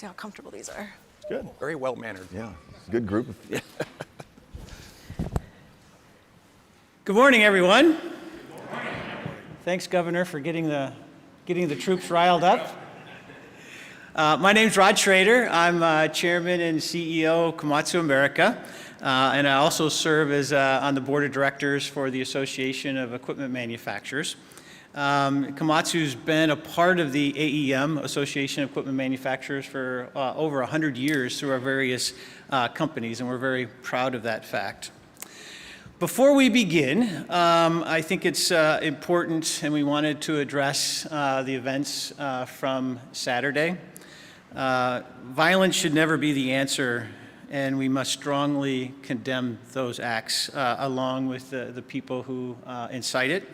See how comfortable these are. Good. Very well mannered. Yeah, good group. Good morning, everyone. Good morning. Thanks, Governor, for getting the troops riled up. My name's Rod Schrader. I'm Chairman and CEO of Komatsu America, and I also serve as on the board of directors for the Association of Equipment Manufacturers. Komatsu's been a part of the AEM, Association of Equipment Manufacturers, for over 100 years through our various companies, and we're very proud of that fact. Before we begin, I think it's important, and we wanted to address the events from Saturday. Violence should never be the answer, and we must strongly condemn those acts along with the people who incite it.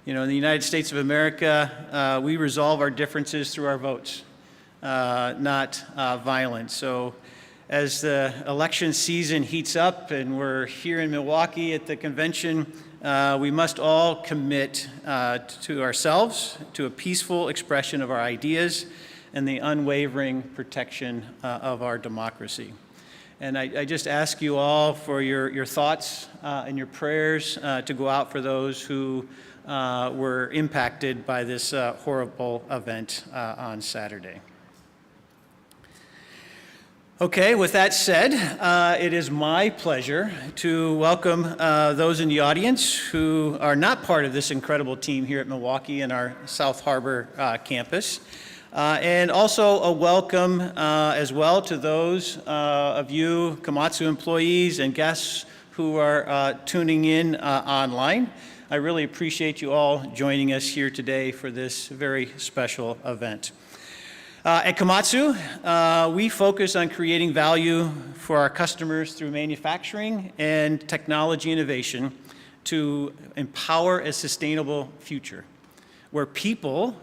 You know, in the United States of America, we resolve our differences through our votes, not violence. So as the election season heats up and we're here in Milwaukee at the convention, we must all commit to ourselves, to a peaceful expression of our ideas and the unwavering protection of our democracy. And I just ask you all for your thoughts and your prayers to go out for those who were impacted by this horrible event on Saturday. Okay, with that said, it is my pleasure to welcome those in the audience who are not part of this incredible team here at Milwaukee and our South Harbor campus. And also a welcome as well to those of you Komatsu employees and guests who are tuning in online. I really appreciate you all joining us here today for this very special event. At Komatsu, we focus on creating value for our customers through manufacturing and technology innovation to empower a sustainable future where people,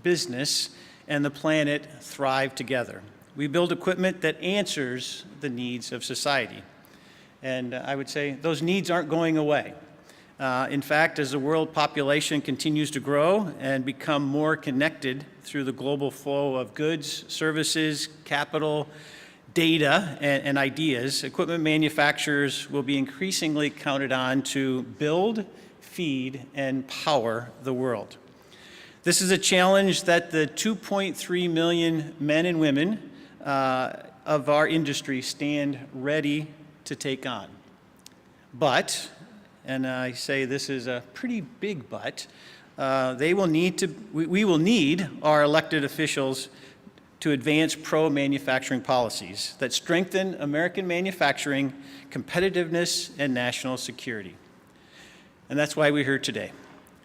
business, and the planet thrive together. We build equipment that answers the needs of society. And I would say those needs aren't going away. In fact, as the world population continues to grow and become more connected through the global flow of goods, services, capital, data, and ideas, equipment manufacturers will be increasingly counted on to build, feed, and power the world. This is a challenge that the 2.3 million men and women of our industry stand ready to take on. But, and I say this is a pretty big but, we will need our elected officials to advance pro-manufacturing policies that strengthen American manufacturing, competitiveness, and national security. And that's why we're here today,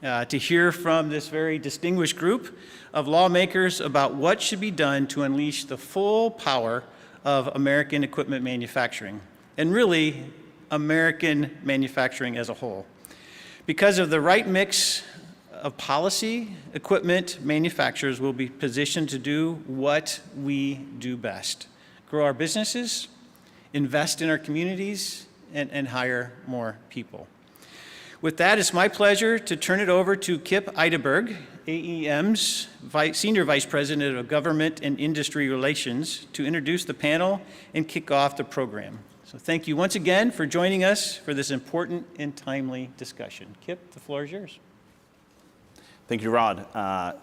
to hear from this very distinguished group of lawmakers about what should be done to unleash the full power of American equipment manufacturing, and really American manufacturing as a whole. Because of the right mix of policy, equipment manufacturers will be positioned to do what we do best: grow our businesses, invest in our communities, and hire more people. With that, it's my pleasure to turn it over to Kip Eideberg, AEM's Senior Vice President of Government and Industry Relations, to introduce the panel and kick off the program. So thank you once again for joining us for this important and timely discussion. Kip, the floor is yours. Thank you, Rod.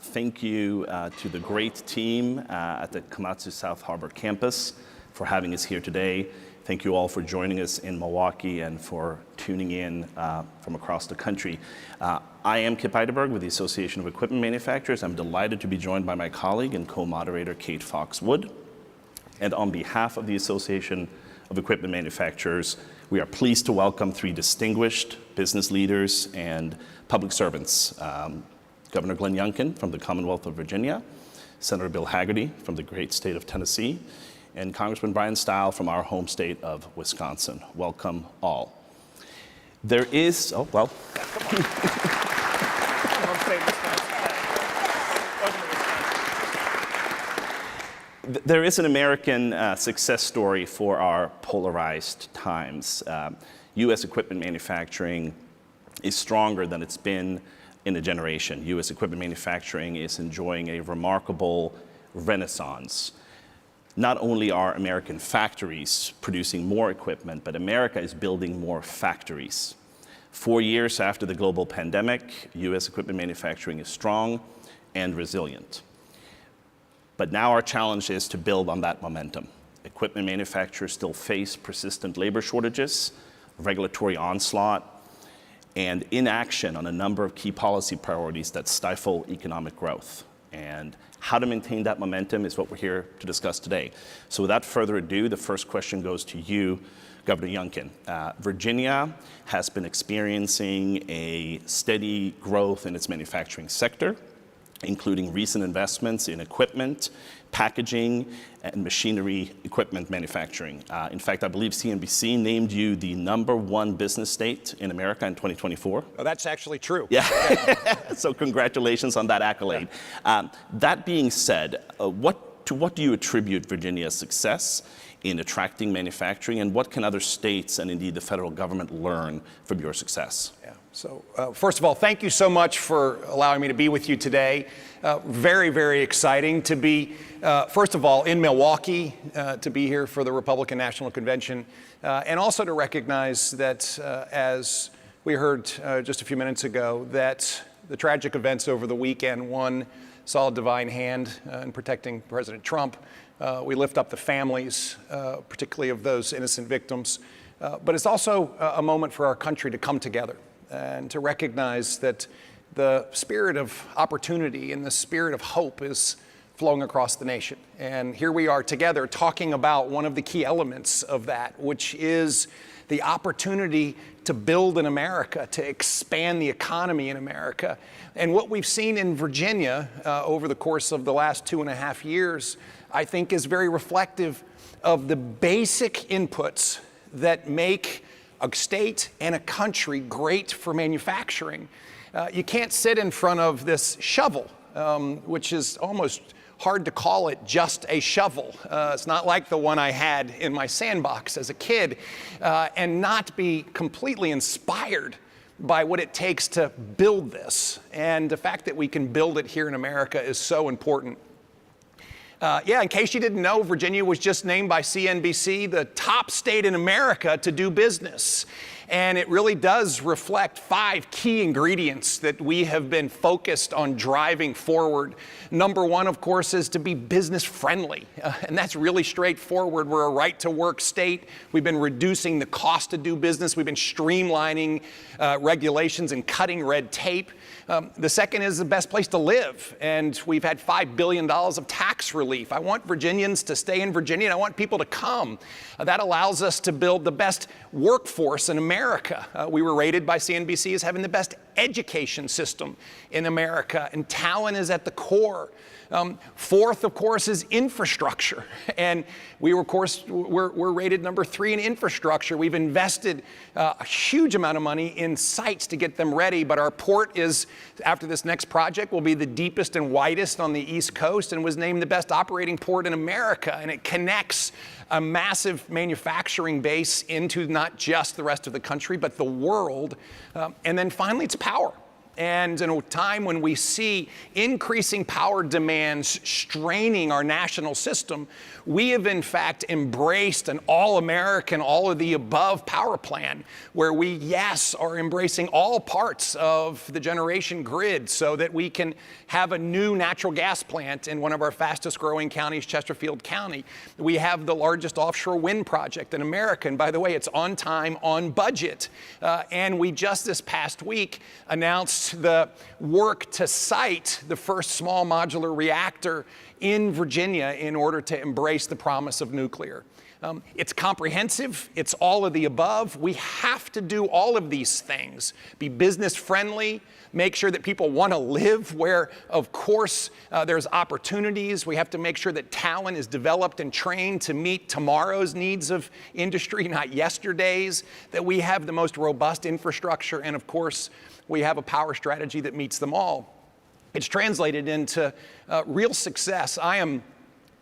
Thank you to the great team at the Komatsu South Harbor campus for having us here today. Thank you all for joining us in Milwaukee and for tuning in from across the country. I am Kip Eideberg with the Association of Equipment Manufacturers. I'm delighted to be joined by my colleague and co-moderator, Kate Fox-Wood. And on behalf of the Association of Equipment Manufacturers, we are pleased to welcome three distinguished business leaders and public servants. Governor Glenn Youngkin from the Commonwealth of Virginia, Senator Bill Hagerty from the great state of Tennessee, and Congressman Brian Stile from our home state of Wisconsin. Welcome all. There is, oh, well. There is an American success story for our polarized times. U.S. equipment manufacturing is stronger than it's been in a generation. U.S. equipment manufacturing is enjoying a remarkable renaissance. not only are American factories producing more equipment, but America is building more factories. 4 years after the global pandemic, US equipment manufacturing is strong and resilient. But now our challenge is to build on that momentum. Equipment manufacturers still face persistent labor shortages, regulatory onslaught, and inaction on a number of key policy priorities that stifle economic growth. And how to maintain that momentum is what we're here to discuss today. So without further ado, the first question goes to you, Governor Youngkin. Virginia has been experiencing a steady growth in its manufacturing sector, including recent investments in equipment, packaging, and machinery equipment manufacturing. In fact, I believe CNBC named you the #1 business state in America in 2024. Oh, that's actually true. Yeah, so congratulations on that accolade. Yeah. That being said, to what do you attribute Virginia's success in attracting manufacturing, and what can other states and indeed the federal government learn from your success? Yeah. So first of all, thank you so much for allowing me to be with you today. Very, very exciting to be, first of all, in Milwaukee, to be here for the Republican National Convention, and also to recognize that, as we heard just a few minutes ago, that the tragic events over the weekend, one saw a divine hand in protecting President Trump. We lift up the families, particularly of those innocent victims. But it's also a moment for our country to come together and to recognize that the spirit of opportunity and the spirit of hope is flowing across the nation. And here we are together talking about one of the key elements of that, which is the opportunity to build in America, to expand the economy in America. And what we've seen in Virginia over the course of the last 2.5 years, I think, is very reflective of the basic inputs that make a state and a country great for manufacturing. You can't sit in front of this shovel, which is almost hard to call it just a shovel. It's not like the one I had in my sandbox as a kid, and not be completely inspired by what it takes to build this. And the fact that we can build it here in America is so important. In case you didn't know, Virginia was just named by CNBC the top state in America to do business. And it really does reflect 5 key ingredients that we have been focused on driving forward. #1, of course, is to be business friendly. And that's really straightforward. We're a right to work state. We've been reducing the cost to do business. We've been streamlining regulations and cutting red tape. The second is the best place to live. And we've had $5 billion of tax relief. I want Virginians to stay in Virginia, and I want people to come. That allows us to build the best workforce in America. We were rated by CNBC as having the best education system in America, and talent is at the core. Fourth, of course, is infrastructure. And we, of course, we're rated #3 in infrastructure. We've invested a huge amount of money in sites to get them ready, but our port is, after this next project, will be the deepest and widest on the East Coast and was named the best operating port in America. And it connects a massive manufacturing base into not just the rest of the country, but the world. And then finally, it's power. And in a time when we see increasing power demands straining our national system, we have in fact embraced an all-American, all-of-the-above power plan where we, yes, are embracing all parts of the generation grid so that we can have a new natural gas plant in one of our fastest growing counties, Chesterfield County. We have the largest offshore wind project in America. And by the way, it's on time, on budget. And we just this past week announced the work to site the first small modular reactor in Virginia in order to embrace the promise of nuclear. It's comprehensive, it's all of the above. We have to do all of these things. Be business friendly, make sure that people want to live where, of course, there's opportunities. We have to make sure that talent is developed and trained to meet tomorrow's needs of industry, not yesterday's, that we have the most robust infrastructure, and of course, we have a power strategy that meets them all. It's translated into real success. I am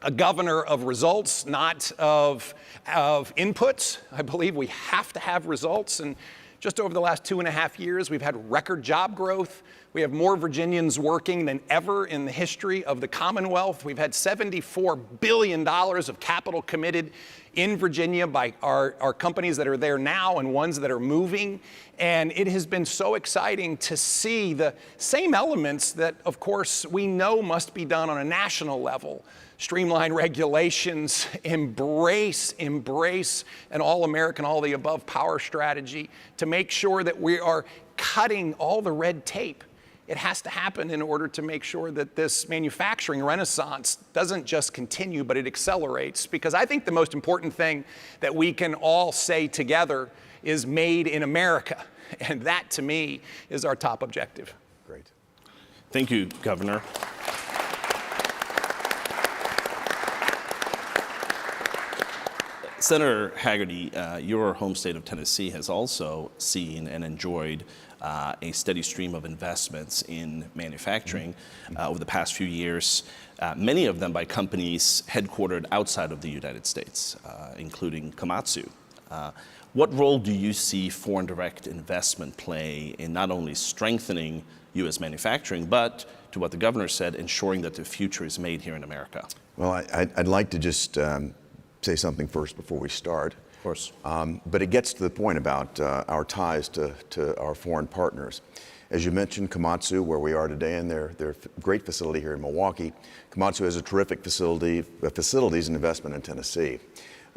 a governor of results, not of inputs. I believe we have to have results. And just over the last 2.5 years, we've had record job growth. We have more Virginians working than ever in the history of the Commonwealth. We've had $74 billion of capital committed in Virginia by our companies that are there now and ones that are moving. And it has been so exciting to see the same elements that, of course, we know must be done on a national level. Streamline regulations, embrace an all-American, all-the-above power strategy to make sure that we are cutting all the red tape. It has to happen in order to make sure that this manufacturing renaissance doesn't just continue, but it accelerates. Because I think the most important thing that we can all say together is made in America. And that, to me, is our top objective. Great. Thank you, Governor. Senator Hagerty, your home state of Tennessee has also seen and enjoyed a steady stream of investments in manufacturing over the past few years, many of them by companies headquartered outside of the United States, including Komatsu. What role do you see foreign direct investment play in not only strengthening U.S. manufacturing, but, to what the governor said, ensuring that the future is made here in America? Well, I'd like to just say something first before we start. Of course. But it gets to the point about our ties to our foreign partners. As you mentioned, Komatsu, where we are today, and their great facility here in Milwaukee. Komatsu has a terrific facilities and investment in Tennessee.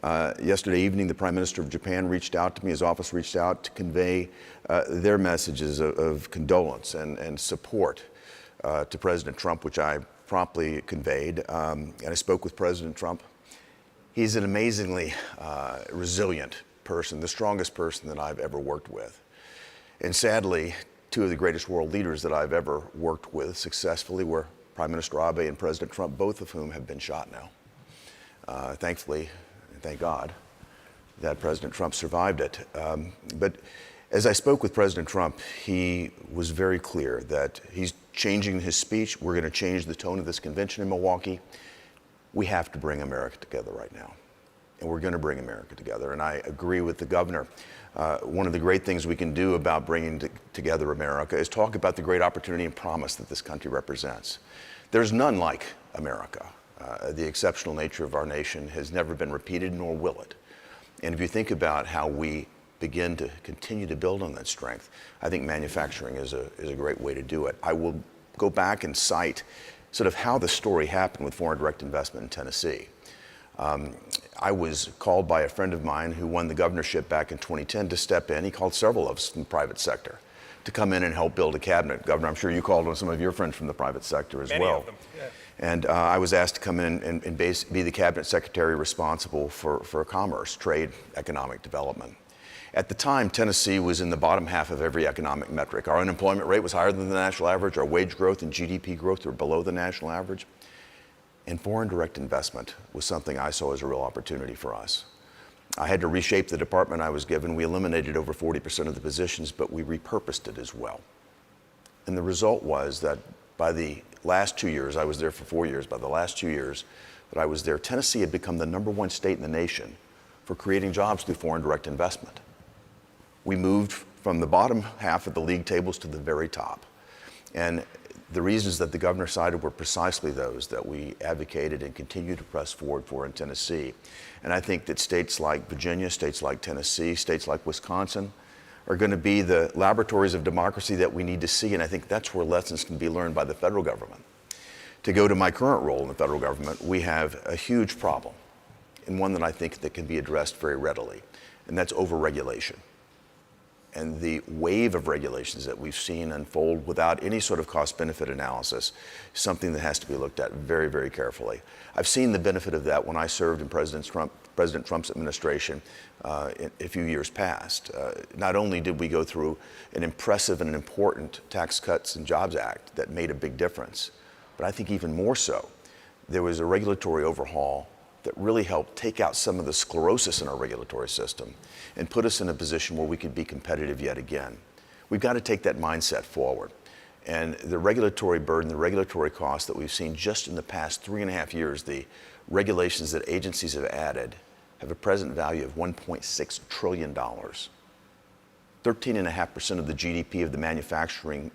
Yesterday evening, the Prime Minister of Japan reached out to me, his office reached out to convey their messages of condolence and support to President Trump, which I promptly conveyed. And I spoke with President Trump. He's an amazingly resilient person, the strongest person that I've ever worked with. And sadly, two of the greatest world leaders that I've ever worked with successfully were Prime Minister Abe and President Trump, both of whom have been shot now. Thankfully, and thank God, that President Trump survived it. But as I spoke with President Trump, he was very clear that he's changing his speech. We're going to change the tone of this convention in Milwaukee. We have to bring America together right now, and we're going to bring America together. And I agree with the governor. One of the great things we can do about bringing together America is talk about the great opportunity and promise that this country represents. There's none like America. The exceptional nature of our nation has never been repeated, nor will it. And if you think about how we begin to continue to build on that strength, I think manufacturing is a great way to do it. I will go back and cite sort of how the story happened with foreign direct investment in Tennessee. I was called by a friend of mine who won the governorship back in 2010 to step in. He called several of us from the private sector to come in and help build a cabinet. Governor, I'm sure you called on some of your friends from the private sector as well. Many of them, yeah. And I was asked to come in and be the cabinet secretary responsible for commerce, trade, economic development. At the time, Tennessee was in the bottom half of every economic metric. Our unemployment rate was higher than the national average. Our wage growth and GDP growth were below the national average. And foreign direct investment was something I saw as a real opportunity for us. I had to reshape the department I was given. We eliminated over 40% of the positions, but we repurposed it as well. And the result was that by the last 2 years, I was there for 4 years, by the last 2 years that I was there, Tennessee had become the #1 state in the nation for creating jobs through foreign direct investment. We moved from the bottom half of the league tables to the very top. And the reasons that the governor cited were precisely those that we advocated and continue to press forward for in Tennessee. And I think that states like Virginia, states like Tennessee, states like Wisconsin are going to be the laboratories of democracy that we need to see. And I think that's where lessons can be learned by the federal government. To go to my current role in the federal government, we have a huge problem, and one that I think that can be addressed very readily, and that's overregulation. And the wave of regulations that we've seen unfold without any sort of cost-benefit analysis is something that has to be looked at very, very carefully. I've seen the benefit of that when I served in President Trump's administration in a few years past. Not only did we go through an impressive and an important Tax Cuts and Jobs Act that made a big difference, but I think even more so, there was a regulatory overhaul that really helped take out some of the sclerosis in our regulatory system and put us in a position where we could be competitive yet again. We've got to take that mindset forward. And the regulatory burden, the regulatory costs that we've seen just in the past 3.5 years, the regulations that agencies have added have a present value of $1.6 trillion. 13.5% of the GDP of the manufacturing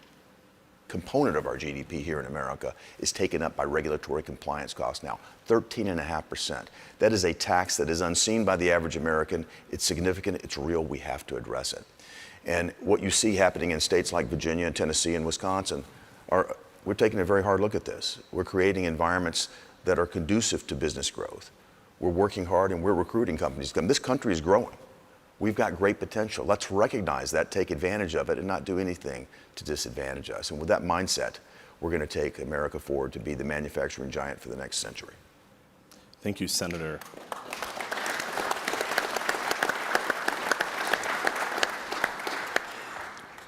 component of our GDP here in America is taken up by regulatory compliance costs now, 13.5%. That is a tax that is unseen by the average American. It's significant, it's real, we have to address it. And what you see happening in states like Virginia and Tennessee and Wisconsin we're taking a very hard look at this. We're creating environments that are conducive to business growth. We're working hard and we're recruiting companies. This country is growing. We've got great potential. Let's recognize that, take advantage of it, and not do anything to disadvantage us. And with that mindset, we're going to take America forward to be the manufacturing giant for the next century. Thank you, Senator.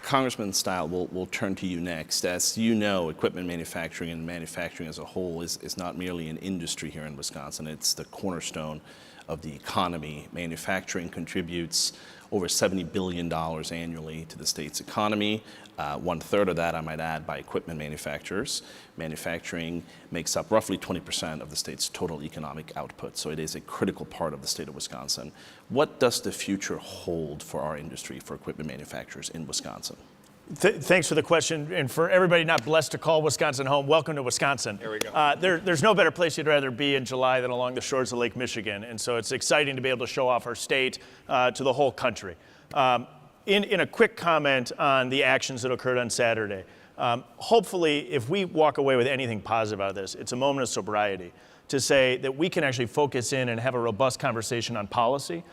Congressman Stile, we'll turn to you next. As you know, equipment manufacturing and manufacturing as a whole is not merely an industry here in Wisconsin. It's the cornerstone of the economy. Manufacturing contributes over $70 billion annually to the state's economy. 1/3 of that, I might add, by equipment manufacturers. Manufacturing makes up roughly 20% of the state's total economic output, so it is a critical part of the state of Wisconsin. What does the future hold for our industry, for equipment manufacturers in Wisconsin? Thanks for the question. And for everybody not blessed to call Wisconsin home, welcome to Wisconsin. There we go. There's no better place you'd rather be in July than along the shores of Lake Michigan. And so it's exciting to be able to show off our state to the whole country. In a quick comment on the actions that occurred on Saturday, hopefully if we walk away with anything positive out of this, it's a moment of sobriety to say that we can actually focus in and have a robust conversation on policy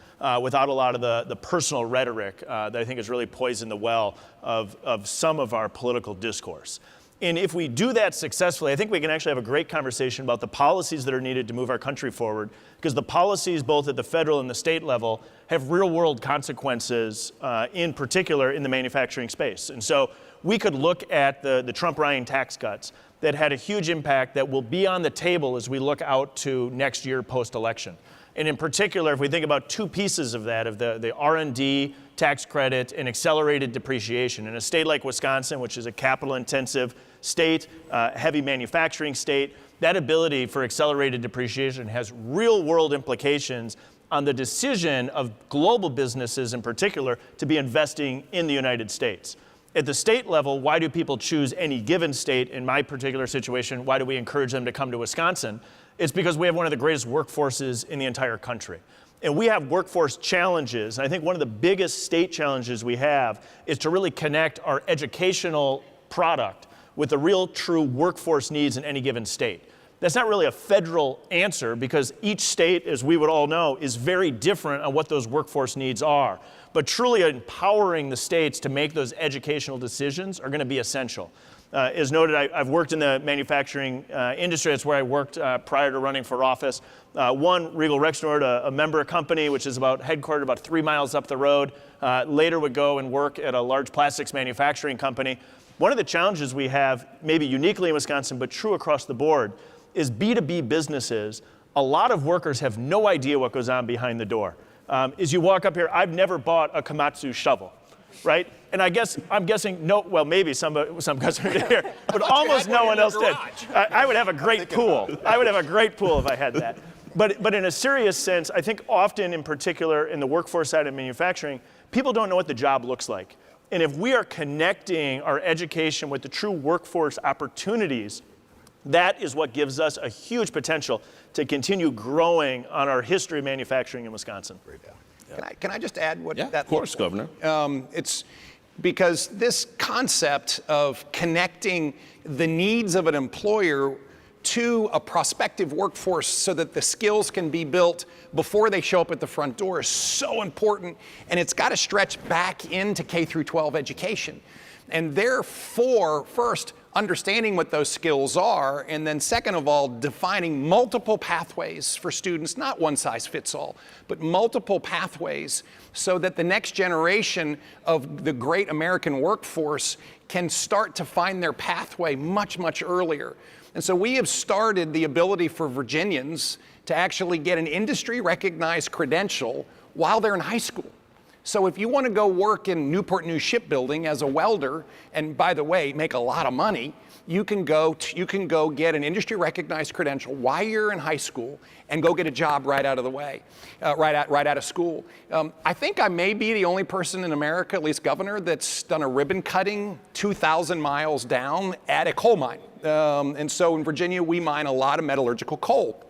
without a lot of the personal rhetoric that I think has really poisoned the well of some of our political discourse. And if we do that successfully, I think we can actually have a great conversation about the policies that are needed to move our country forward, because the policies both at the federal and the state level have real-world consequences, in particular in the manufacturing space. And so we could look at the Trump-Ryan tax cuts that had a huge impact that will be on the table as we look out to next year post-election. And in particular, if we think about two pieces of that, of the R&D tax credit and accelerated depreciation. In a state like Wisconsin, which is a capital-intensive state, heavy manufacturing state, that ability for accelerated depreciation has real-world implications on the decision of global businesses in particular to be investing in the United States. At the state level, why do people choose any given state? In my particular situation, why do we encourage them to come to Wisconsin? It's because we have one of the greatest workforces in the entire country. And we have workforce challenges. And I think one of the biggest state challenges we have is to really connect our educational product with the real true workforce needs in any given state. That's not really a federal answer, because each state, as we would all know, is very different on what those workforce needs are. But truly empowering the states to make those educational decisions are going to be essential. As noted, I've worked in the manufacturing industry. That's where I worked prior to running for office. One, Regal Rexnord, a member company, which is headquartered about 3 miles up the road, later would go and work at a large plastics manufacturing company. One of the challenges we have, maybe uniquely in Wisconsin, but true across the board, is B2B businesses. A lot of workers have no idea what goes on behind the door. As you walk up here, I've never bought a Komatsu shovel, right? And I'm guessing maybe some customers here, but almost no one else did. I would have a great pool. I would have a great pool if I had that. But in a serious sense, I think often, in particular in the workforce side of manufacturing, people don't know what the job looks like. And if we are connecting our education with the true workforce opportunities, that is what gives us a huge potential to continue growing on our history of manufacturing in Wisconsin. Can I just add what that? Of course, Governor. It's because this concept of connecting the needs of an employer to a prospective workforce so that the skills can be built before they show up at the front door is so important, and it's got to stretch back into K through 12 education. And therefore, first, understanding what those skills are, and then second of all, defining multiple pathways for students, not one size fits all, but multiple pathways so that the next generation of the great American workforce can start to find their pathway much, much earlier. And so we have started the ability for Virginians to actually get an industry recognized credential while they're in high school, So if you want to go work in Newport News Shipbuilding as a welder, and by the way, make a lot of money, you can go get an industry recognized credential while you're in high school and go get a job right out of the way, right out of school. I think I may be the only person in America, at least governor, that's done a ribbon cutting 2,000 miles down at a coal mine. And so in Virginia, we mine a lot of metallurgical coal.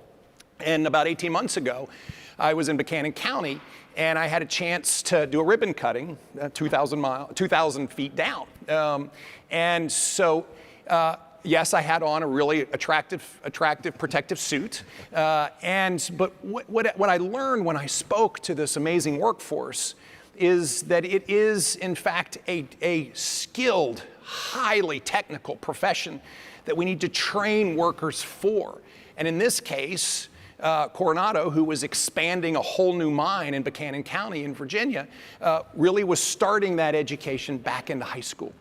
And about 18 months ago, I was in Buchanan County, and I had a chance to do a ribbon cutting 2,000 feet down. And so, yes, I had on a really attractive protective suit. But what I learned when I spoke to this amazing workforce is that it is, in fact, a skilled, highly technical profession that we need to train workers for. And in this case, Coronado, who was expanding a whole new mine in Buchanan County in Virginia, really was starting that education back into high school.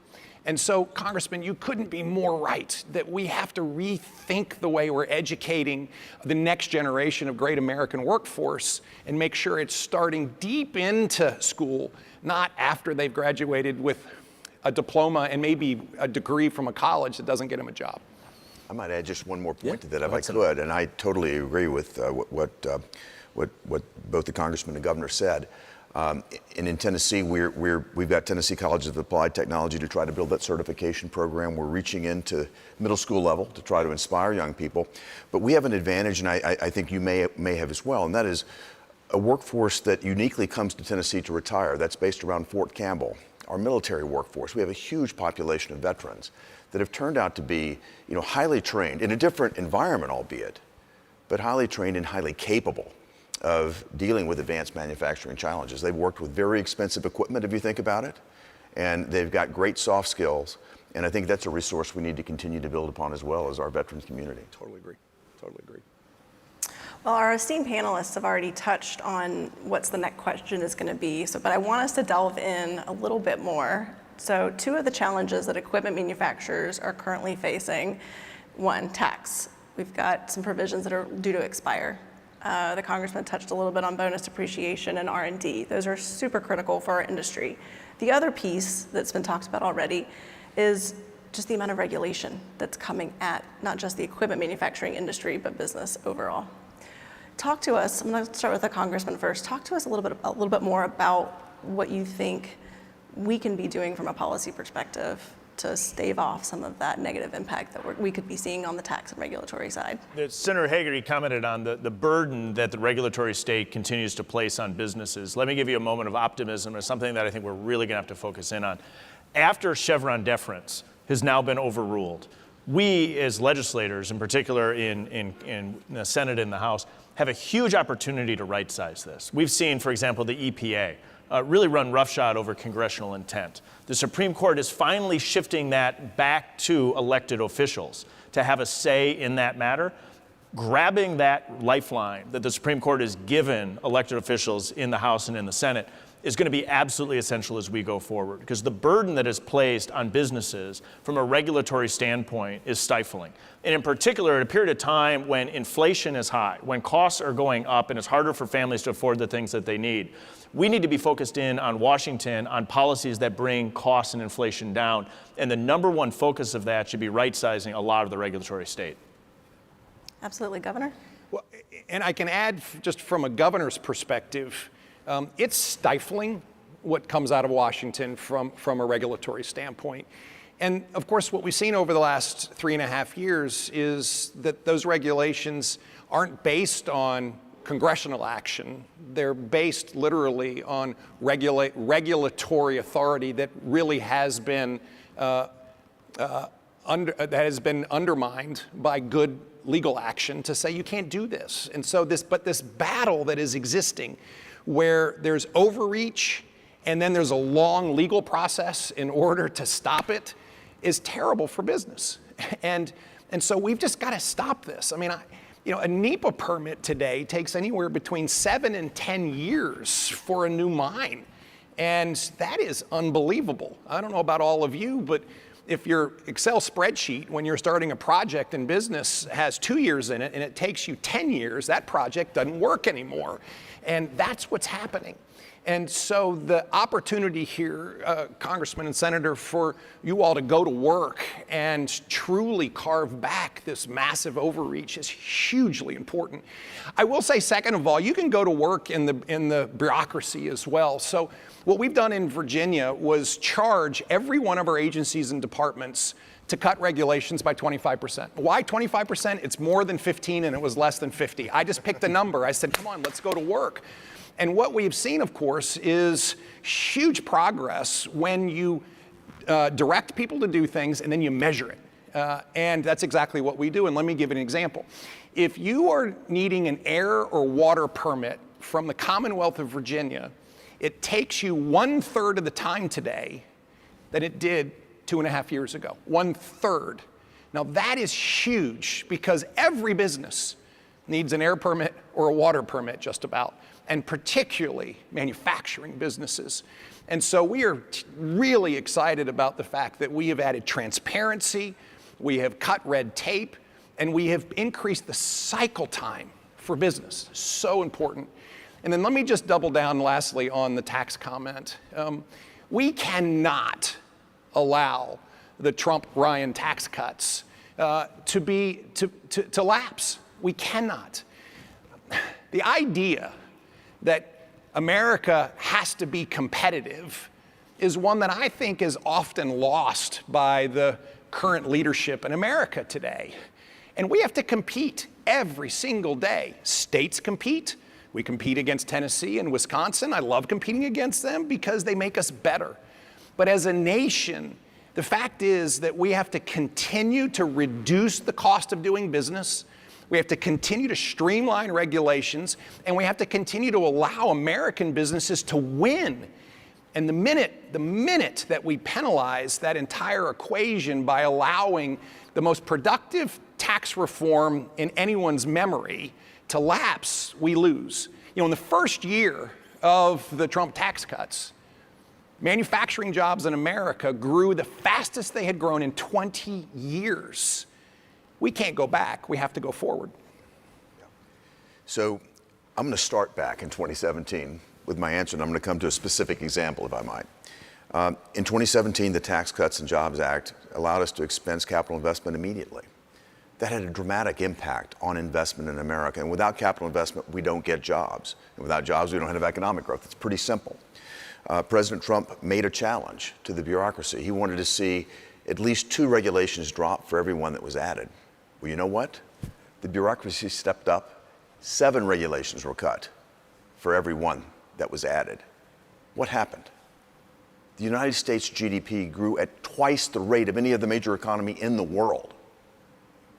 And so, Congressman, you couldn't be more right that we have to rethink the way we're educating the next generation of great American workforce and make sure it's starting deep into school, not after they've graduated with a diploma and maybe a degree from a college that doesn't get them a job. I might add just one more point to that, if I could, and I totally agree with what both the congressman and governor said. And in Tennessee, we've got Tennessee Colleges of Applied Technology to try to build that certification program. We're reaching into middle school level to try to inspire young people. But we have an advantage, and I think you may have as well, and that is a workforce that uniquely comes to Tennessee to retire. That's based around Fort Campbell. Our military workforce, we have a huge population of veterans that have turned out to be, highly trained in a different environment, albeit, but highly trained and highly capable of dealing with advanced manufacturing challenges. They've worked with very expensive equipment, if you think about it, and they've got great soft skills. And I think that's a resource we need to continue to build upon as well as our veterans community. Totally agree. Totally agree. Well, our esteemed panelists have already touched on what's the next question is going to be, but I want us to delve in a little bit more. So 2 of the challenges that equipment manufacturers are currently facing, 1, tax. We've got some provisions that are due to expire. The congressman touched a little bit on bonus depreciation and R&D. Those are super critical for our industry. The other piece that's been talked about already is just the amount of regulation that's coming at not just the equipment manufacturing industry, but business overall. Talk to us, I'm going to start with the congressman first. Talk to us a little bit more about what you think we can be doing from a policy perspective to stave off some of that negative impact that we could be seeing on the tax and regulatory side. Senator Hagerty commented on the burden that the regulatory state continues to place on businesses. Let me give you a moment of optimism. It's something that I think we're really going to have to focus in on. After Chevron deference has now been overruled, we as legislators, in particular in the Senate and the House, have a huge opportunity to right-size this. We've seen, for example, the EPA really run roughshod over congressional intent. The Supreme Court is finally shifting that back to elected officials to have a say in that matter. Grabbing that lifeline that the Supreme Court has given elected officials in the House and in the Senate is going to be absolutely essential as we go forward, because the burden that is placed on businesses from a regulatory standpoint is stifling. And in particular, at a period of time when inflation is high, when costs are going up and it's harder for families to afford the things that they need, we need to be focused in on Washington on policies that bring costs and inflation down. And the number one focus of that should be right-sizing a lot of the regulatory state. Absolutely, Governor. Well, and I can add, just from a governor's perspective, it's stifling what comes out of Washington from a regulatory standpoint. And of course, what we've seen over the last 3.5 years is that those regulations aren't based on congressional action. They're based literally on regulatory authority that really has been undermined by good legal action to say you can't do this. And so this battle that is existing, where there's overreach and then there's a long legal process in order to stop it, is terrible for business. And so we've just got to stop this. I mean, a NEPA permit today takes anywhere between 7 and 10 years for a new mine. And that is unbelievable. I don't know about all of you, but if your Excel spreadsheet, when you're starting a project in business, has 2 years in it and it takes you 10 years, that project doesn't work anymore. And that's what's happening. And so the opportunity here, Congressman and Senator, for you all to go to work and truly carve back this massive overreach is hugely important. I will say, second of all, you can go to work in the bureaucracy as well. So what we've done in Virginia was charge every one of our agencies and departments to cut regulations by 25%. Why 25%? It's more than 15 and it was less than 50. I just picked a number. I said, come on, let's go to work. And what we've seen, of course, is huge progress when you direct people to do things and then you measure it. And that's exactly what we do. And let me give an example. If you are needing an air or water permit from the Commonwealth of Virginia, it takes you 1/3 of the time today that it did 2.5 years ago. 1/3. Now that is huge because every business needs an air permit or a water permit just about, and particularly manufacturing businesses. And so we are really excited about the fact that we have added transparency, we have cut red tape, and we have increased the cycle time for business. So important. And then let me just double down lastly on the tax comment. We cannot allow the Trump-Ryan tax cuts to lapse. We cannot. The idea that America has to be competitive is one that I think is often lost by the current leadership in America today. And we have to compete every single day. States compete. We compete against Tennessee and Wisconsin. I love competing against them because they make us better. But as a nation, the fact is that we have to continue to reduce the cost of doing business. We have to continue to streamline regulations, and we have to continue to allow American businesses to win. And the minute that we penalize that entire equation by allowing the most productive tax reform in anyone's memory to lapse, we lose. You know, in the first year of the Trump tax cuts, manufacturing jobs in America grew the fastest they had grown in 20 years. We can't go back. We have to go forward. So I'm going to start back in 2017 with my answer, and I'm going to come to a specific example, if I might. In 2017, the Tax Cuts and Jobs Act allowed us to expense capital investment immediately. That had a dramatic impact on investment in America. And without capital investment, we don't get jobs. And without jobs, we don't have economic growth. It's pretty simple. President Trump made a challenge to the bureaucracy. He wanted to see at least 2 regulations drop for every one that was added. Well, you know what? The bureaucracy stepped up. 7 regulations were cut for every one that was added. What happened? The United States GDP grew at twice the rate of any other major economy in the world.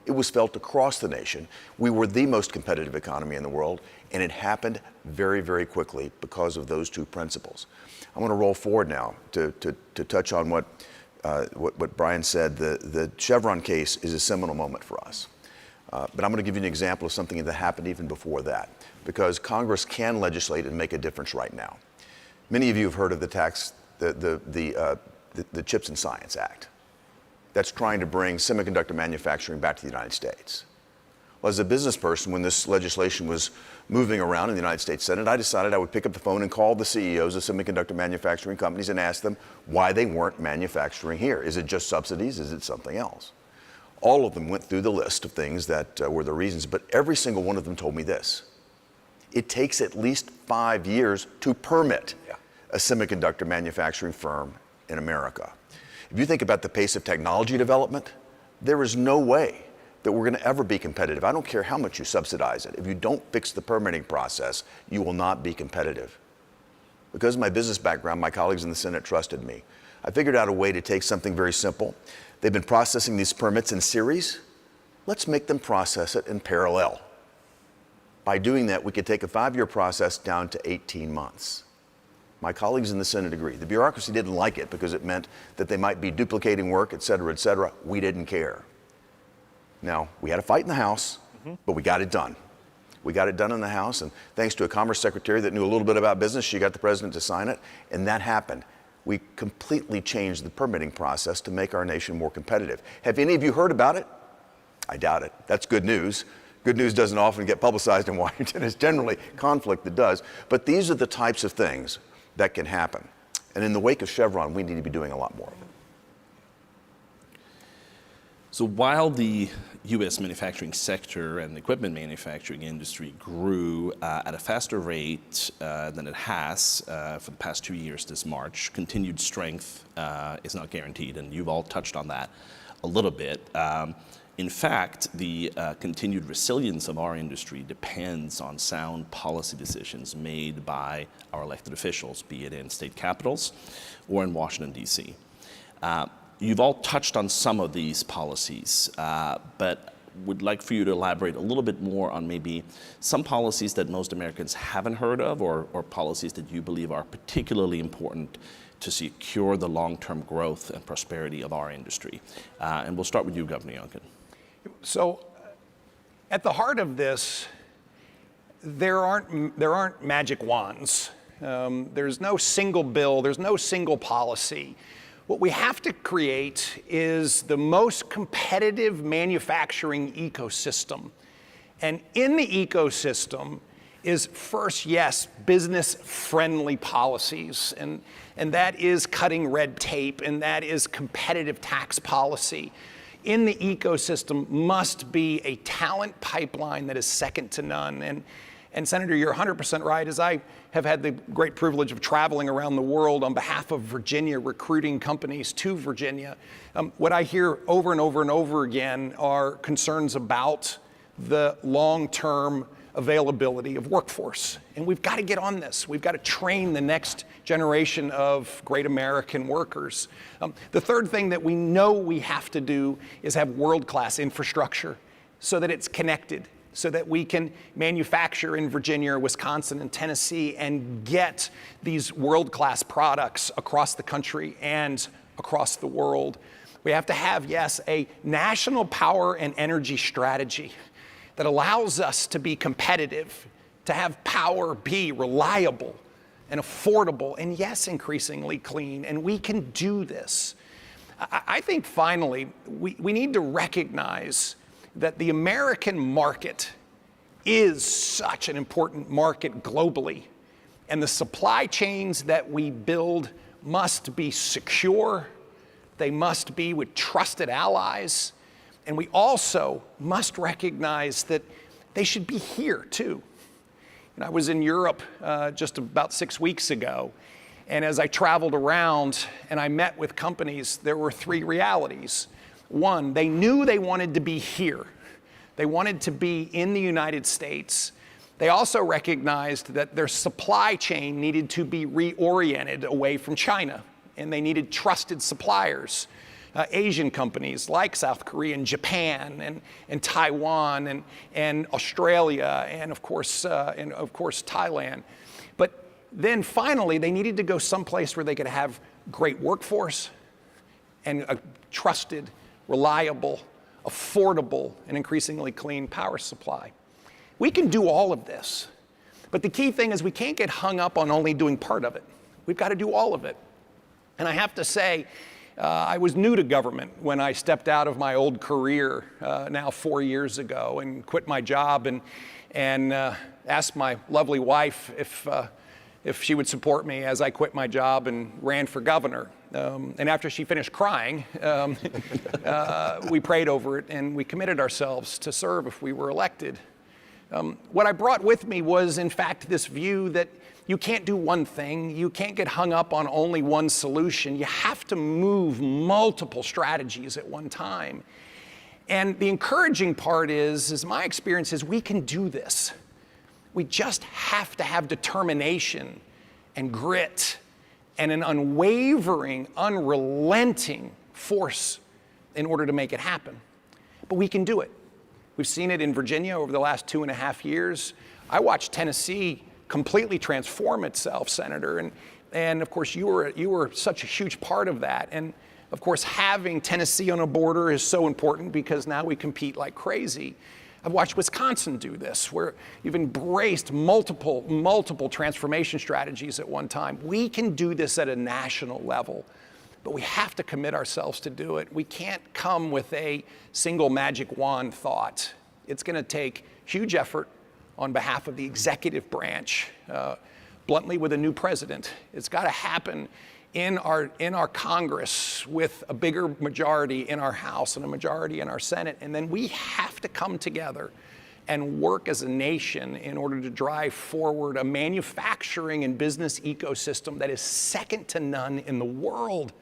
It was felt across the nation. We were the most competitive economy in the world, and it happened very, very quickly because of those 2 principles. I'm going to roll forward now to touch on what Brian said. The Chevron case is a seminal moment for us. But I'm going to give you an example of something that happened even before that, because Congress can legislate and make a difference right now. Many of you have heard of the Chips and Science Act. That's trying to bring semiconductor manufacturing back to the United States. Well, as a business person, when this legislation was moving around in the United States Senate, I decided I would pick up the phone and call the CEOs of semiconductor manufacturing companies and ask them why they weren't manufacturing here. Is it just subsidies? Is it something else? All of them went through the list of things that were the reasons, but every single one of them told me this. It takes at least 5 years to permit a semiconductor manufacturing firm in America. If you think about the pace of technology development, there is no way that we're going to ever be competitive. I don't care how much you subsidize it. If you don't fix the permitting process, you will not be competitive. Because of my business background, my colleagues in the Senate trusted me. I figured out a way to take something very simple. They've been processing these permits in series. Let's make them process it in parallel. By doing that, we could take a 5-year process down to 18 months. My colleagues in the Senate agree. The bureaucracy didn't like it because it meant that they might be duplicating work, et cetera, et cetera. We didn't care. Now, we had a fight in the House, but we got it done. We got it done in the House, and thanks to a Commerce Secretary that knew a little bit about business, she got the President to sign it, and that happened. We completely changed the permitting process to make our nation more competitive. Have any of you heard about it? I doubt it. That's good news, Good news doesn't often get publicized in Washington. It's generally conflict that does. But these are the types of things that can happen. And in the wake of Chevron, we need to be doing a lot more of it. So while the U.S. manufacturing sector and the equipment manufacturing industry grew at a faster rate than it has for the past 2 years this March, continued strength is not guaranteed, and you've all touched on that a little bit. In fact, the continued resilience of our industry depends on sound policy decisions made by our elected officials, be it in state capitals or in Washington, D.C. You've all touched on some of these policies, but would like for you to elaborate a little bit more on maybe some policies that most Americans haven't heard of, or policies that you believe are particularly important to secure the long-term growth and prosperity of our industry. And we'll start with you, Governor Youngkin. So at the heart of this, there aren't magic wands. There's no single bill, there's no single policy. What we have to create is the most competitive manufacturing ecosystem. And in the ecosystem is first, yes, business-friendly policies, and that is cutting red tape, and that is competitive tax policy. In the ecosystem must be a talent pipeline that is second to none. And Senator, you're 100% right. As I have had the great privilege of traveling around the world on behalf of Virginia, recruiting companies to Virginia, what I hear over and over and over again are concerns about the long-term availability of workforce. And we've got to get on this. We've got to train the next generation of great American workers. The third thing that we know we have to do is have world-class infrastructure so that it's connected, so that we can manufacture in Virginia or Wisconsin and Tennessee and get these world-class products across the country and across the world. We have to have, yes, a national power and energy strategy that allows us to be competitive, to have power be reliable and affordable, and yes, increasingly clean, and we can do this. I think finally, we need to recognize that the American market is such an important market globally, and the supply chains that we build must be secure, they must be with trusted allies, and we also must recognize that they should be here too. And I was in Europe just about 6 weeks ago, and as I traveled around and I met with companies, there were three realities. One, they knew they wanted to be here. They wanted to be in the United States. They also recognized that their supply chain needed to be reoriented away from China, and they needed trusted suppliers. Asian companies like South Korea and Japan and Taiwan and Australia and of course Thailand. But then finally, they needed to go someplace where they could have great workforce and a trusted, reliable, affordable, and increasingly clean power supply. We can do all of this, but the key thing is we can't get hung up on only doing part of it. We've got to do all of it. And I have to say, I was new to government when I stepped out of my old career now 4 years ago and quit my job and asked my lovely wife if she would support me as I quit my job and ran for governor. And after she finished crying, we prayed over it and we committed ourselves to serve if we were elected. What I brought with me was, in fact, this view that you can't do one thing. You can't get hung up on only one solution. You have to move multiple strategies at one time. And the encouraging part is my experience is we can do this. We just have to have determination and grit and an unwavering, unrelenting force in order to make it happen. But we can do it. We've seen it in Virginia over the last 2.5 years. I watched Tennessee completely transform itself, Senator, and of course you were such a huge part of that. And of course having Tennessee on a border is so important because now we compete like crazy. I've watched Wisconsin do this, where you've embraced multiple transformation strategies at one time. We can do this at a national level, but we have to commit ourselves to do it. We can't come with a single magic wand thought. It's going to take huge effort on behalf of the executive branch, bluntly with a new president. It's got to happen in our Congress with a bigger majority in our House and a majority in our Senate. And then we have to come together and work as a nation in order to drive forward a manufacturing and business ecosystem that is second to none in the world.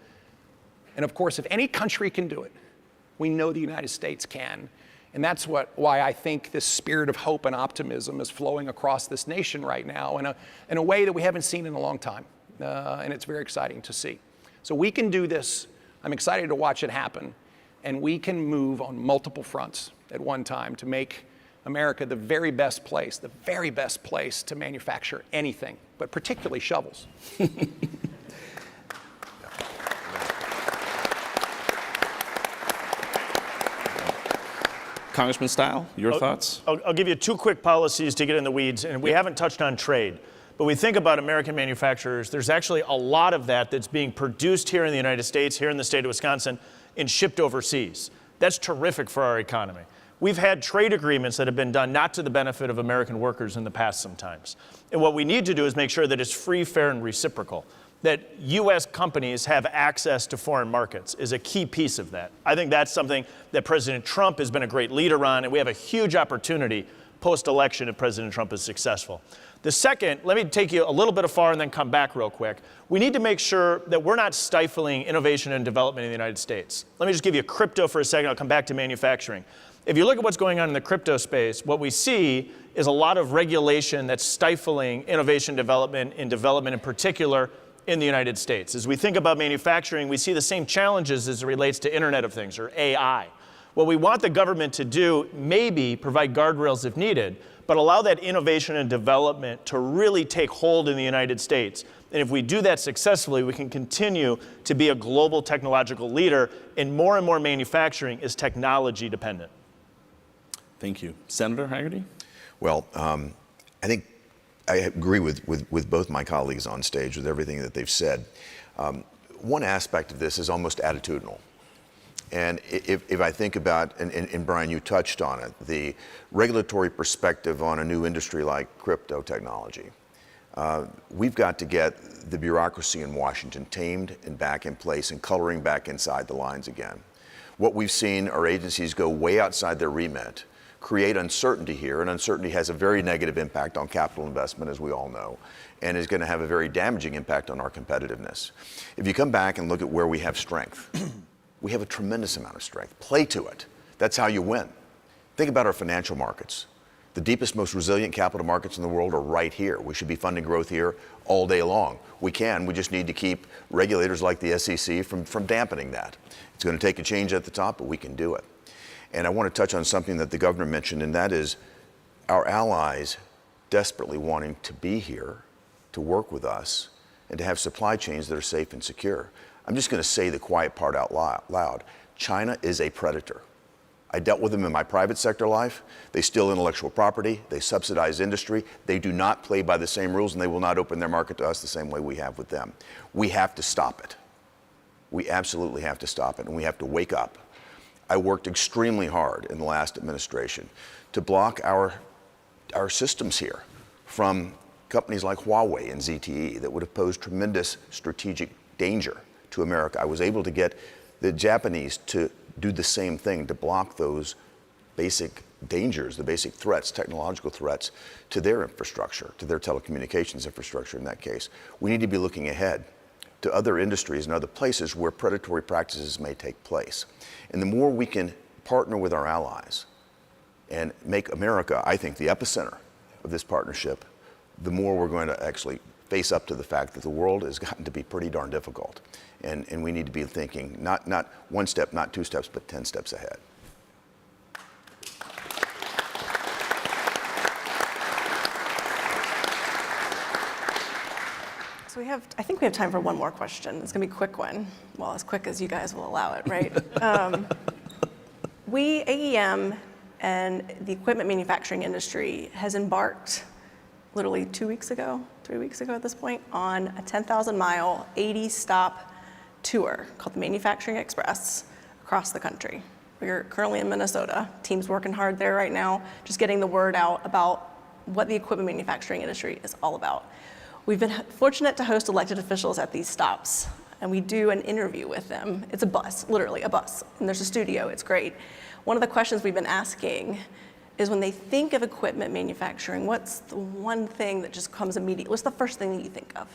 And of course, if any country can do it, we know the United States can. And that's why I think this spirit of hope and optimism is flowing across this nation right now in a way that we haven't seen in a long time. And it's very exciting to see. So we can do this. I'm excited to watch it happen. And we can move on multiple fronts at one time to make America the very best place to manufacture anything, but particularly shovels. Congressman Style, your thoughts? I'll give you two quick policies to get in the weeds, and we haven't touched on trade. But we think about American manufacturers, there's actually a lot of that that's being produced here in the United States, here in the state of Wisconsin, and shipped overseas. That's terrific for our economy. We've had trade agreements that have been done not to the benefit of American workers in the past sometimes. And what we need to do is make sure that it's free, fair, and reciprocal. That U.S. companies have access to foreign markets is a key piece of that. I think that's something that President Trump has been a great leader on, and we have a huge opportunity post-election if President Trump is successful. The second, let me take you a little bit afar and then come back real quick. We need to make sure that we're not stifling innovation and development in the United States. Let me just give you crypto for a second. I'll come back to manufacturing. If you look at what's going on in the crypto space, what we see is a lot of regulation that's stifling innovation development in particular in the United States. As we think about manufacturing, we see the same challenges as it relates to Internet of Things or AI. What we want the government to do, maybe provide guardrails if needed, but allow that innovation and development to really take hold in the United States. And if we do that successfully, we can continue to be a global technological leader, and more manufacturing is technology dependent. Thank you. Senator Hagerty? Well, I think I agree with both my colleagues on stage with everything that they've said. One aspect of this is almost attitudinal. And if I think about, and Brian, you touched on it, the regulatory perspective on a new industry like crypto technology, we've got to get the bureaucracy in Washington tamed and back in place and coloring back inside the lines again. What we've seen are agencies go way outside their remit, create uncertainty here, and uncertainty has a very negative impact on capital investment, as we all know, and is going to have a very damaging impact on our competitiveness. If you come back and look at where we have strength, we have a tremendous amount of strength. Play to it. That's how you win. Think about our financial markets. The deepest, most resilient capital markets in the world are right here. We should be funding growth here all day long. We just need to keep regulators like the SEC from dampening that. It's going to take a change at the top, but we can do it. And I want to touch on something that the governor mentioned, and that is our allies desperately wanting to be here, to work with us, and to have supply chains that are safe and secure. I'm just going to say the quiet part out loud. China is a predator. I dealt with them in my private sector life. They steal intellectual property. They subsidize industry. They do not play by the same rules, and they will not open their market to us the same way we have with them. We have to stop it. We absolutely have to stop it, and we have to wake up. I worked extremely hard in the last administration to block our systems here from companies like Huawei and ZTE that would have posed tremendous strategic danger to America. I was able to get the Japanese to do the same thing, to block those basic dangers, the basic threats, technological threats to their infrastructure, to their telecommunications infrastructure in that case. We need to be looking ahead to other industries and other places where predatory practices may take place. And the more we can partner with our allies and make America, I think, the epicenter of this partnership, the more we're going to actually face up to the fact that the world has gotten to be pretty darn difficult. And we need to be thinking not one step, not two steps, but 10 steps ahead. So I think we have time for one more question. It's gonna be a quick one. Well, as quick as you guys will allow it, right? We, AEM, and the equipment manufacturing industry has embarked literally 3 weeks ago at this point, on a 10,000-mile, 80-stop tour called the Manufacturing Express across the country. We're currently in Minnesota. Team's working hard there right now, just getting the word out about what the equipment manufacturing industry is all about. We've been fortunate to host elected officials at these stops, and we do an interview with them. It's a bus, literally a bus, and there's a studio, it's great. One of the questions we've been asking is when they think of equipment manufacturing, what's the one thing that just comes immediately? What's the first thing that you think of?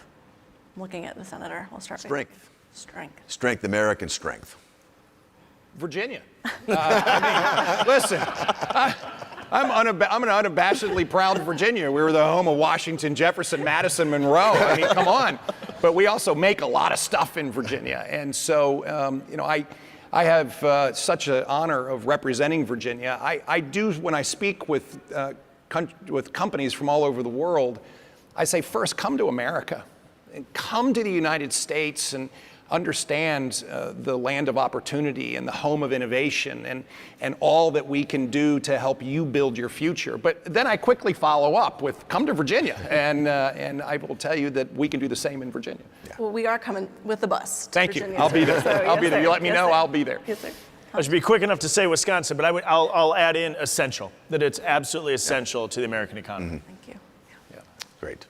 I'm looking at the senator. We'll start with Strength. Strength. Strength, American strength. Virginia. Listen, I'm an unabashedly proud Virginia. We were the home of Washington, Jefferson, Madison, Monroe. I mean, come on. But we also make a lot of stuff in Virginia. And so, I have such an honor of representing Virginia. I do, when I speak with companies from all over the world, I say, first, come to America. And come to the United States and understand the land of opportunity and the home of innovation and all that we can do to help you build your future. But then I quickly follow up with, come to Virginia. And I will tell you that we can do the same in Virginia. Yeah. Well, we are coming with the bus to Thank Virginia you. I'll be there. So, I'll be there. sir. You let me Yes, know, sir. I'll be there. Yes, sir. I should be quick enough to say Wisconsin, but I'll add in essential, that it's absolutely essential to the American economy. Thank you. Great.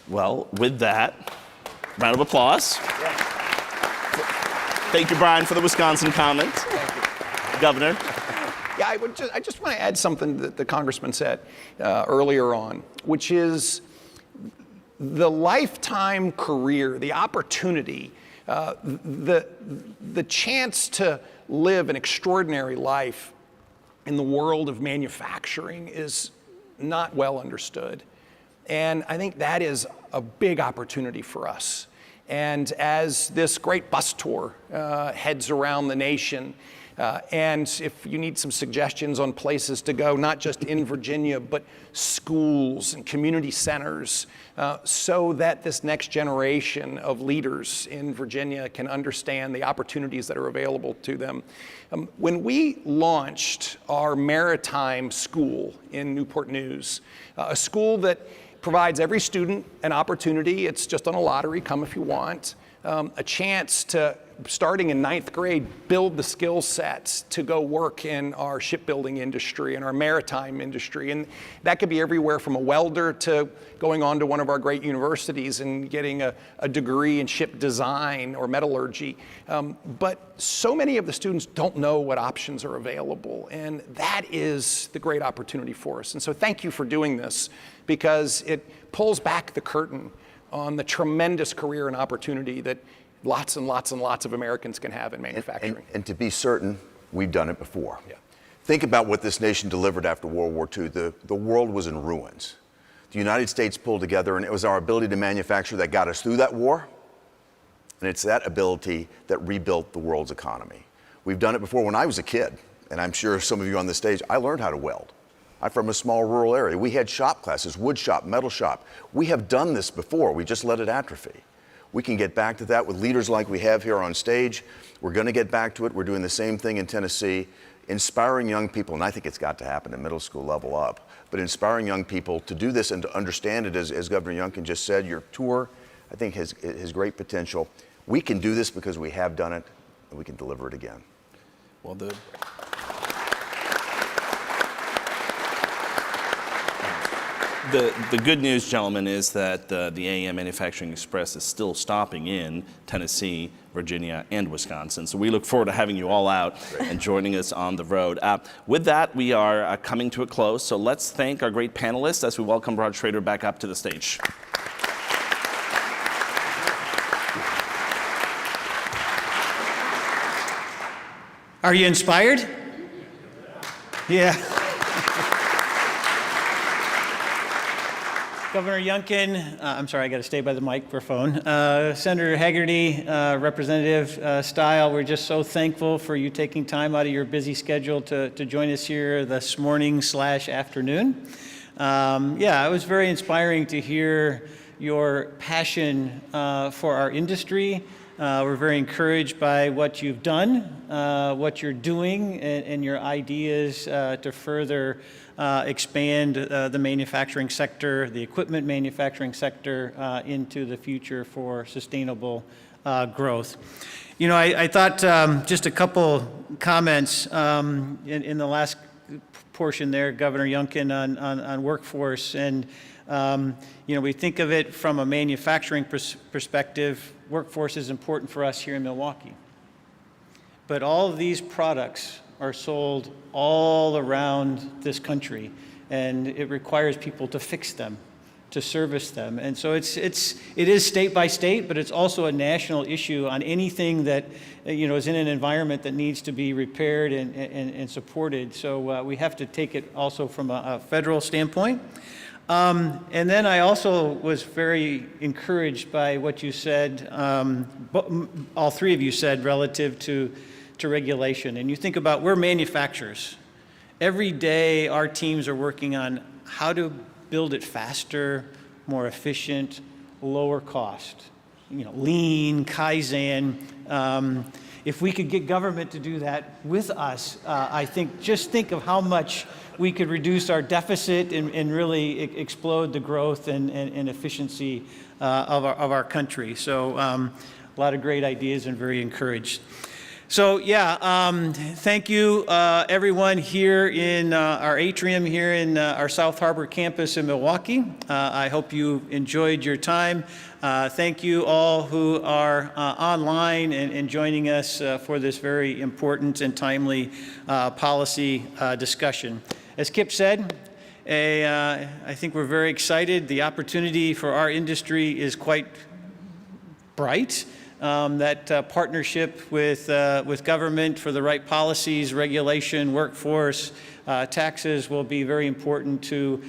Well, with that, round of applause. Thank you, Brian, for the Wisconsin comment. Governor. Yeah, I just want to add something that the congressman said earlier on, which is the lifetime career, the opportunity, the chance to live an extraordinary life in the world of manufacturing is not well understood. And I think that is a big opportunity for us. And as this great bus tour heads around the nation, and if you need some suggestions on places to go, not just in Virginia, but schools and community centers, so that this next generation of leaders in Virginia can understand the opportunities that are available to them. When we launched our maritime school in Newport News, a school that provides every student an opportunity, it's just on a lottery, come if you want, a chance to, starting in 9th grade, build the skill sets to go work in our shipbuilding industry and our maritime industry. And that could be everywhere from a welder to going on to one of our great universities and getting a degree in ship design or metallurgy. But so many of the students don't know what options are available, and that is the great opportunity for us. And so thank you for doing this, because it pulls back the curtain on the tremendous career and opportunity that lots and lots and lots of Americans can have in manufacturing. And to be certain, we've done it before. Yeah. Think about what this nation delivered after World War II. The world was in ruins. The United States pulled together, and it was our ability to manufacture that got us through that war. And it's that ability that rebuilt the world's economy. We've done it before. When I was a kid, and I'm sure some of you on the stage, I learned how to weld. I'm from a small rural area. We had shop classes, wood shop, metal shop. We have done this before. We just let it atrophy. We can get back to that with leaders like we have here on stage. We're going to get back to it. We're doing the same thing in Tennessee, inspiring young people, and I think it's got to happen at middle school level up, but inspiring young people to do this and to understand it, as Governor Youngkin just said. Your tour, I think, has great potential. We can do this because we have done it, and we can deliver it again. Well, the good news, gentlemen, is that the AEM Manufacturing Express is still stopping in Tennessee, Virginia, and Wisconsin. So we look forward to having you all out and joining us on the road. With that, we are coming to a close. So let's thank our great panelists as we welcome Rod Schrader back up to the stage. Are you inspired? Yeah. Governor Youngkin, I'm sorry, I got to stay by the microphone. Senator Hagerty, Representative Stile, we're just so thankful for you taking time out of your busy schedule to join us here this morning/afternoon. Yeah, it was very inspiring to hear your passion for our industry. We're very encouraged by what you've done, what you're doing, and your ideas to further expand the manufacturing sector, the equipment manufacturing sector, into the future for sustainable growth. I thought just a couple comments in the last portion there, Governor Youngkin, on workforce. And, we think of it from a manufacturing perspective. Workforce is important for us here in Milwaukee. But all of these products are sold all around this country, and it requires people to fix them, to service them. And so it is state by state, but it's also a national issue on anything that is in an environment that needs to be repaired and supported. So we have to take it also from a federal standpoint. And then I also was very encouraged by what you said, all three of you said, relative to regulation. And you think about, we're manufacturers. Every day our teams are working on how to build it faster, more efficient, lower cost, lean, Kaizen. If we could get government to do that with us, I think, just think of how much we could reduce our deficit and really explode the growth and efficiency of our country. So a lot of great ideas and very encouraged. So thank you everyone here in our atrium here in our South Harbor campus in Milwaukee. I hope you enjoyed your time. Thank you all who are online and joining us for this very important and timely policy discussion. As Kip said, I think we're very excited. The opportunity for our industry is quite bright. That partnership with government for the right policies, regulation, workforce, taxes will be very important to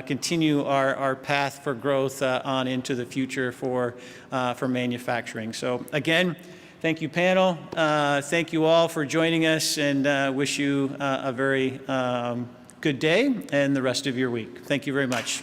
continue our path for growth on into the future for manufacturing. So again, thank you, panel. Thank you all for joining us, and wish you a very good day and the rest of your week. Thank you very much.